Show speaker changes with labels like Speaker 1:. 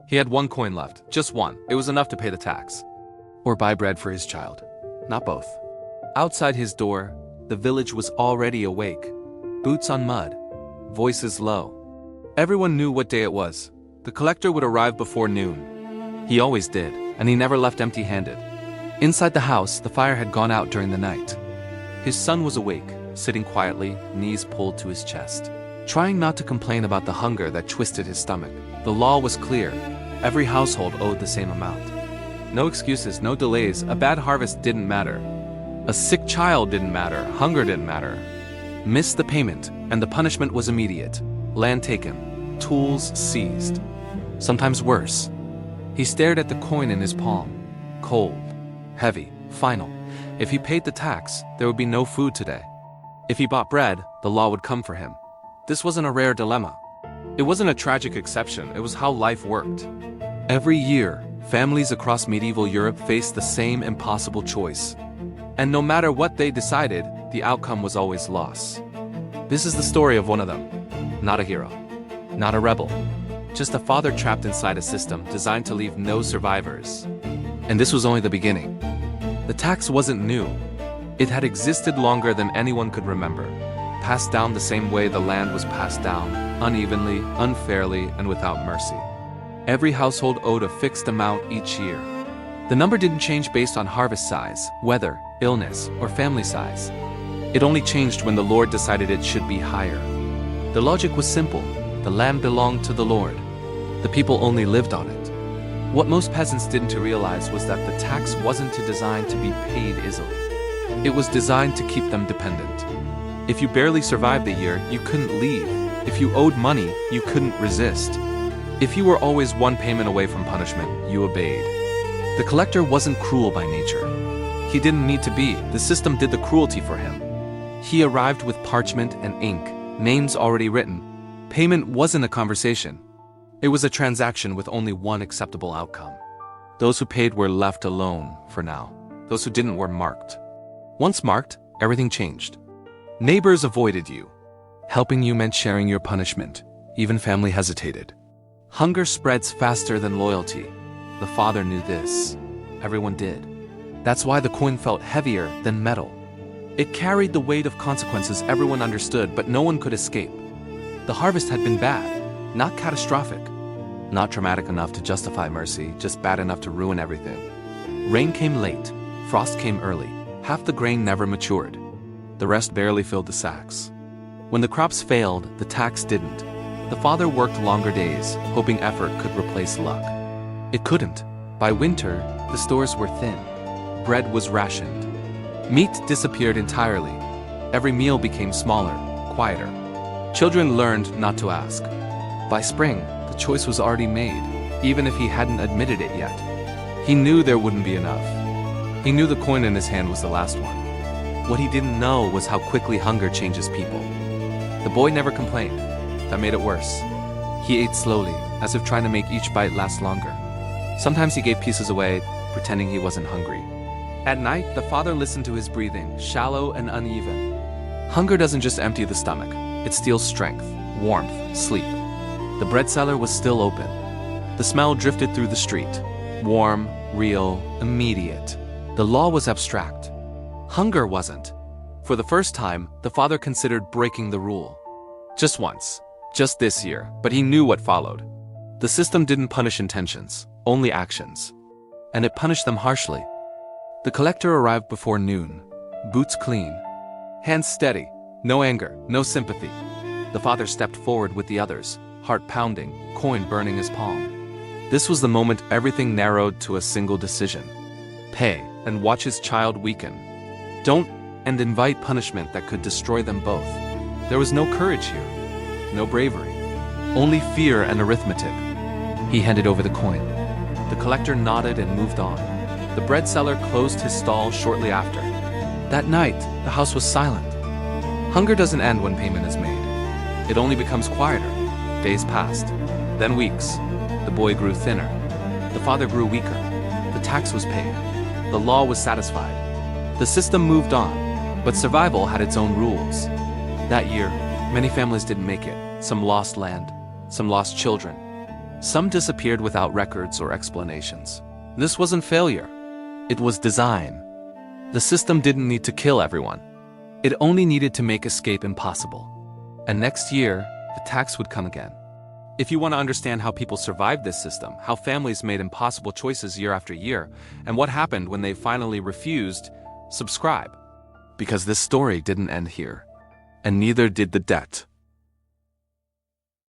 Speaker 1: He had one coin left, just one. It was enough to pay the tax. Or buy bread for his child. Not both. Outside his door, the village was already awake. Boots on mud. Voices low. Everyone knew what day it was. The collector would arrive before noon. He always did, and he never left empty-handed. Inside the house, the fire had gone out during the night. His son was awake, sitting quietly, knees pulled to his chest. Trying not to complain about the hunger that twisted his stomach. The law was clear. Every household owed the same amount. No excuses, no delays. A bad harvest didn't matter. A sick child didn't matter. Hunger didn't matter. Miss the payment, and the punishment was immediate. Land taken. Tools seized. Sometimes worse. He stared at the coin in his palm. Cold. Heavy. Final. If he paid the tax, there would be no food today. If he bought bread, the law would come for him. This wasn't a rare dilemma. It wasn't a tragic exception, it was how life worked. Every year, families across medieval Europe faced the same impossible choice. And no matter what they decided, the outcome was always loss. This is the story of one of them. Not a hero. Not a rebel. Just a father trapped inside a system designed to leave no survivors. And this was only the beginning. The tax wasn't new. It had existed longer than anyone could remember. Passed down the same way the land was passed down, unevenly, unfairly, and without mercy. Every household owed a fixed amount each year. The number didn't change based on harvest size, weather, illness, or family size. It only changed when the Lord decided it should be higher. The logic was simple. The land belonged to the Lord. The people only lived on it. What most peasants didn't realize was that the tax wasn't designed to be paid easily. It was designed to keep them dependent. If you barely survived the year, you couldn't leave. If you owed money, you couldn't resist. If you were always one payment away from punishment, you obeyed. The collector wasn't cruel by nature. He didn't need to be. The system did the cruelty for him. He arrived with parchment and ink, names already written. Payment wasn't a conversation. It was a transaction with only one acceptable outcome. Those who paid were left alone for now. Those who didn't were marked. Once marked, everything changed. Neighbors avoided you. Helping you meant sharing your punishment. Even family hesitated. Hunger spreads faster than loyalty. The father knew this. Everyone did. That's why the coin felt heavier than metal. It carried the weight of consequences everyone understood, but no one could escape. The harvest had been bad, not catastrophic. Not dramatic enough to justify mercy, just bad enough to ruin everything. Rain came late. Frost came early. Half the grain never matured. The rest barely filled the sacks. When the crops failed, the tax didn't. The father worked longer days, hoping effort could replace luck. It couldn't. By winter, the stores were thin. Bread was rationed. Meat disappeared entirely. Every meal became smaller, quieter. Children learned not to ask. By spring, the choice was already made, even if he hadn't admitted it yet. He knew there wouldn't be enough. He knew the coin in his hand was the last one. What he didn't know was how quickly hunger changes people. The boy never complained. That made it worse. He ate slowly, as if trying to make each bite last longer. Sometimes he gave pieces away, pretending he wasn't hungry. At night, the father listened to his breathing, shallow and uneven. Hunger doesn't just empty the stomach. It steals strength, warmth, sleep. The bread cellar was still open. The smell drifted through the street. Warm, real, immediate. The law was abstract. Hunger wasn't. For the first time, the father considered breaking the rule. Just once. Just this year, but he knew what followed. The system didn't punish intentions, only actions. And it punished them harshly. The collector arrived before noon, boots clean, hands steady, no anger, no sympathy. The father stepped forward with the others, heart pounding, coin burning his palm. This was the moment everything narrowed to a single decision. Pay, and watch his child weaken. Don't, and invite punishment that could destroy them both. There was no courage here. No bravery. Only fear and arithmetic. He handed over the coin. The collector nodded and moved on. The bread seller closed his stall shortly after. That night, the house was silent. Hunger doesn't end when payment is made. It only becomes quieter. Days passed, then weeks. The boy grew thinner. The father grew weaker. The tax was paid. The law was satisfied. The system moved on, but survival had its own rules. That year, many families didn't make it. Some lost land, some lost children. Some disappeared without records or explanations. This wasn't failure. It was design. The system didn't need to kill everyone. It only needed to make escape impossible. And next year, the tax would come again. If you want to understand how people survived this system, how families made impossible choices year after year, and what happened when they finally refused, subscribe. Because this story didn't end here. And neither did the debt.